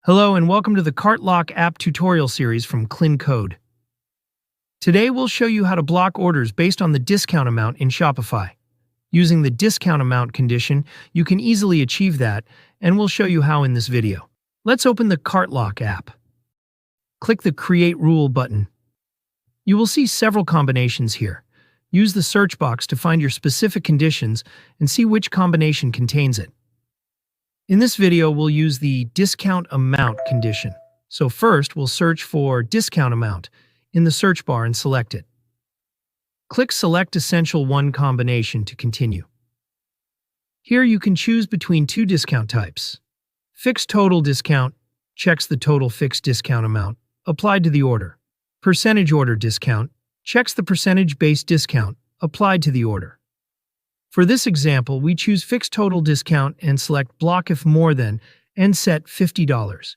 Hello and welcome to the Cart Lock app tutorial series from KlinKode. Today we'll show you how to block orders based on the discount amount in Shopify. Using the discount amount condition, you can easily achieve that, and we'll show you how in this video. Let's open the Cart Lock app. Click the Create Rule button. You will see several combinations here. Use the search box to find your specific conditions and see which combination contains it. In this video, we'll use the discount amount condition. So first, we'll search for discount amount in the search bar and select it. Click Select Essential 1 combination to continue. Here you can choose between two discount types. Fixed total discount checks the total fixed discount amount applied to the order. Percentage order discount checks the percentage-based discount applied to the order. For this example, we choose fixed total discount and select block if more than and set $50.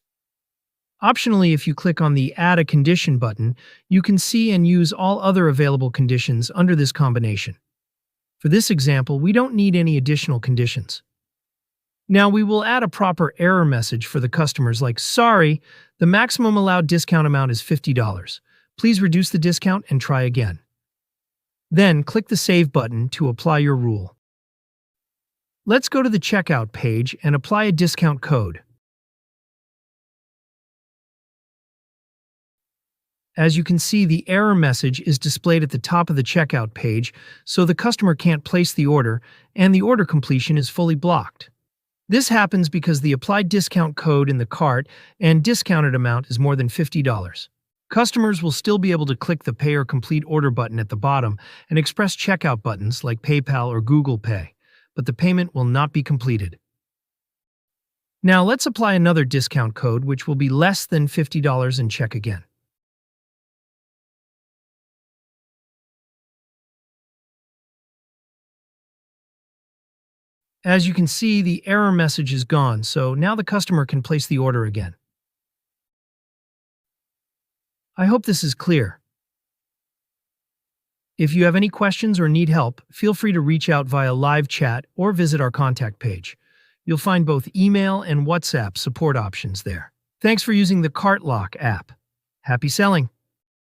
Optionally, if you click on the Add a Condition button, you can see and use all other available conditions under this combination. For this example, we don't need any additional conditions. Now we will add a proper error message for the customers like, "Sorry, the maximum allowed discount amount is $50. Please reduce the discount and try again." Then click the Save button to apply your rule. Let's go to the checkout page and apply a discount code. As you can see, the error message is displayed at the top of the checkout page, so the customer can't place the order and the order completion is fully blocked. This happens because the applied discount code in the cart and discounted amount is more than $50. Customers will still be able to click the Pay or Complete Order button at the bottom and express checkout buttons like PayPal or Google Pay, but the payment will not be completed. Now let's apply another discount code which will be less than $50 and check again. As you can see, the error message is gone, so now the customer can place the order again. I hope this is clear. If you have any questions or need help, feel free to reach out via live chat or visit our contact page. You'll find both email and WhatsApp support options there. Thanks for using the Cart Lock app. Happy selling!